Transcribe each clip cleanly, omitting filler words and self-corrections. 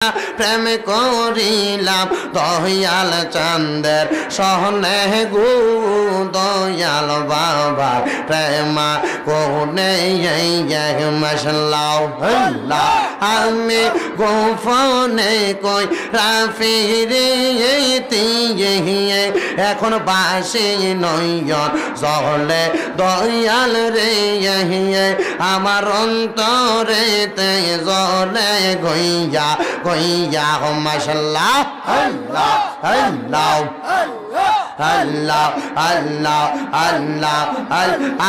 প্রেম করিলাম দয়াল চাঁদের সহনে গো দয়াল বাবা প্রেমা কোনে মশলাও আমি গোপনে কই রাফিরে এখন বাসি নয়ন জলে দয়াল রে আমার অন্তরে তে জলে গইয়া গইয়া মাশাল্লাহ আল্লাহ আল্লাহ আল্লাহ আল্লাহ আল্লাহ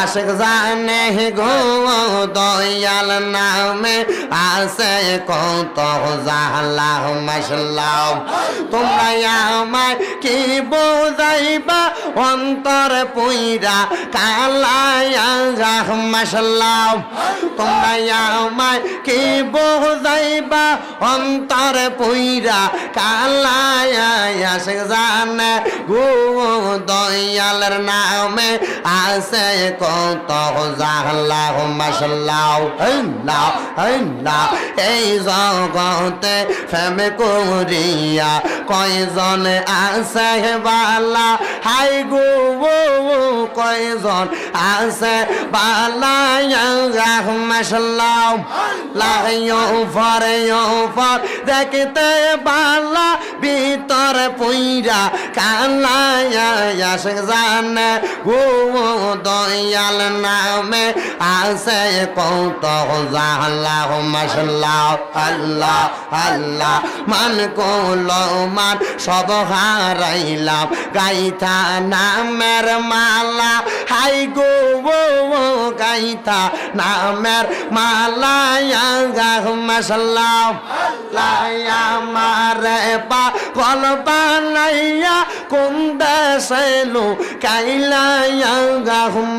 আশিক জানে গো দয়াল নামে আসে কত জালা মাশাল্লাহ তোমরা আমায় কি বুঝাইবা অন্তর পুইরা কালায়া মাশাল্লাহ তোমরা আমায় কি বুঝাইবা অন্তর পুইরা কালায়া আশিক জানে গো দয়ালের নামে আসে কত জালা মাশাল্লাহ আল্লাহ আল্লাহ এই জগতে প্রেম করিয়া কয়জন আছে বালা হাই গো কয়জন আছে বালা মাশাল্লাহ লাইও ফর দেখতে বালা ভিতর পুইরা কালা আশিক জানে গো দয়াল নামে আসে কত জালা মাশাল্লাহ আল্লাহ আল্লাহ মান কলো মান সব হারাইলাম গাইথা নামের মালা হাই গো গাইথা নামের মালা মাশাল্লাহ মারে পা কল বানাইয়া কোন দেশেলো কাইলায়া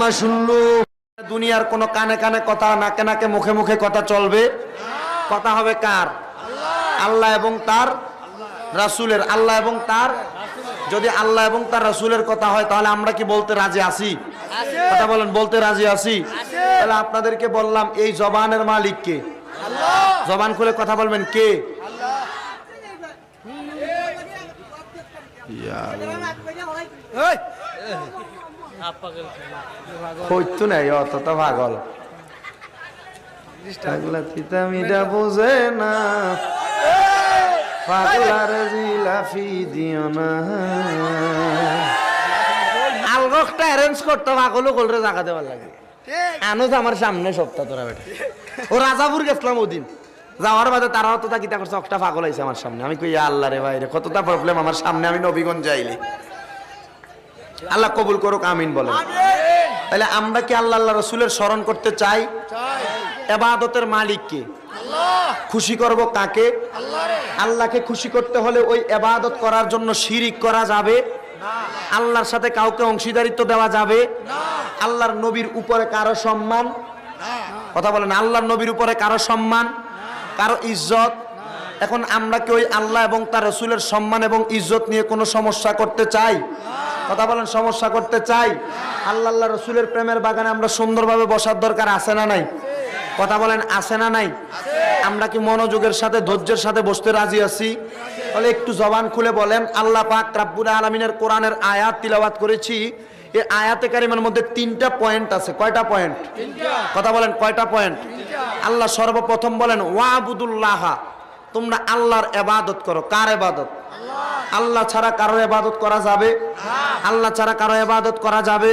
মাশাল্লাহ দুনিয়ার কোন কানে কানে কথা নাকে নাকে মুখে মুখে কথা চলবে কথা হবে কার আল্লাহ এবং তার রাসূলের আল্লাহ এবং তার যদি আল্লাহ এবং তার রাসূলের কথা হয় তাহলে আমরা কি বলতে রাজি আছি কথা বলেন বলতে রাজি আছি তাহলে আপনাদেরকে বললাম এই জবানের মালিক কে আল্লাহ জবান খুলে কথা বলবেন কে আল্লাহ হইতো নাই অত তো পাগল মিটা বুঝে না পাগলার জিলাফি দিও না আলগটা অ্যারেঞ্জ করতে পাগল গোলরে জায়গা দেওয়ার লাগে আনো তো আমার সামনে সপ্তাহ তোরা বেটা ও রাজাপুর গেছিলাম ওদিন যাওয়ার বাদে তারাও তো কিতা করছে একটা পাগল আইছে আমার সামনে আমি কই আল্লাহ রে ভাই রে কতটা প্রবলেম আমার সামনে আমি নবীগঞ্জ যাইলি আল্লাহ কবুল করুক আমিন বলেন তাহলে আমরা কি আল্লাহ আল্লাহ রাসূলের স্মরণ করতে চাই ইবাদতের মালিক কে আল্লাহ খুশি করব কাকে আল্লাহকে খুশি করতে হলে ওই ইবাদত করার জন্য শিরিক করা যাবে না আল্লাহর সাথে কাউকে অংশীদারিত্ব দেওয়া যাবে না আল্লাহর নবীর উপরে কারো সম্মান না কথা বলেন আল্লাহর নবীর উপরে কারো সম্মান কারো ইজ্জত এখন আমরা কি ওই আল্লাহ এবং তার রাসূলের সম্মান এবং ইজ্জত নিয়ে কোনো সমস্যা করতে চাই কথা বলেন সমস্যা করতে চাই আল্লাহ আল্লাহ রাসূলের প্রেমের বাগানে আমরা সুন্দরভাবে বসার দরকার আছে না নাই কথা বলেন আছে না নাই আমরা কি মনোযোগের সাথে ধৈর্যের সাথে বসতে রাজি আছি তাহলে একটু জবান খুলে বলেন আল্লাহ পাক রব্বুল আলামিনের কোরআনের আয়াত তিলাওয়াত করেছি এই আয়াতে কারিমার মধ্যে তিনটা পয়েন্ট আছে কয়টা পয়েন্ট কথা বলেন কয়টা পয়েন্ট আল্লাহ সর্বপ্রথম বলেন ওয়াবুদুল্লাহ তোমরা আল্লাহর ইবাদত করো কার ইবাদত আল্লাহ ছাড়া কারো ইবাদত করা যাবে আল্লাহ ছাড়া কারো ইবাদত করা যাবে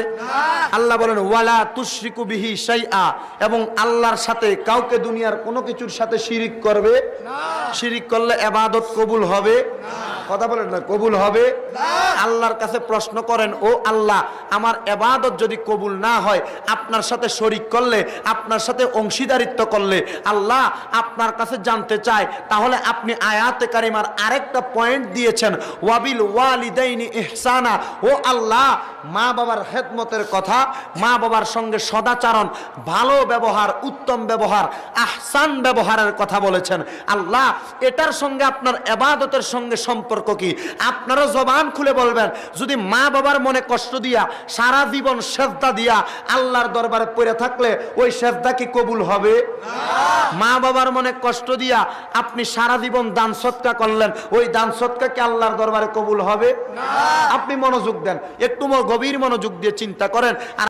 আল্লাহ বলেন ওয়ালা তুশরিকু বিহি শাইআ এবং আল্লাহর সাথে কাউকে দুনিয়ার কোনো কিছুর সাথে শিরিক করবে না শিরিক করলে ইবাদত কবুল হবে না কথা বলেন না কবুল হবে না আল্লাহর কাছে প্রশ্ন করেন ও আল্লাহ আমার ইবাদত যদি কবুল না হয় আপনার সাথে শরীক করলে আপনার সাথে অংশীদারিত্ব করলে আল্লাহ আপনার কাছে জানতে চাই তাহলে আপনি আয়াতে কারিমার আরেকটা পয়েন্ট দিয়েছেন ওয়াবিল ওয়ালিদাইনি ইহসানা ও আল্লাহ মা বাবার খেদমতের কথা মা বাবার সঙ্গে সদাচরণ ভালো ব্যবহার উত্তম ব্যবহার আহসান ব্যবহারের কথা বলেছেন আল্লাহ এটার সঙ্গে আপনার ইবাদতের সঙ্গে সম্পর্ক সম্পর্ক কি? আপনারা জবান খুলে বলবেন, যদি মা বাবার মনে কষ্ট দিয়া সারা জীবন সেজদা দিয়া আল্লাহর দরবারে পড়ে থাকলে ওই সেজদা কি কবুল হবে? মা বাবার মনে কষ্ট দিয়া আপনি সারা জীবন দান সৎকা করলেন, ওই দান সৎকা কি আল্লাহর দরবারে কবুল হবে? আপনি মনোযোগ দেন, একটু গভীর মনোযোগ দিয়ে চিন্তা করেন। আর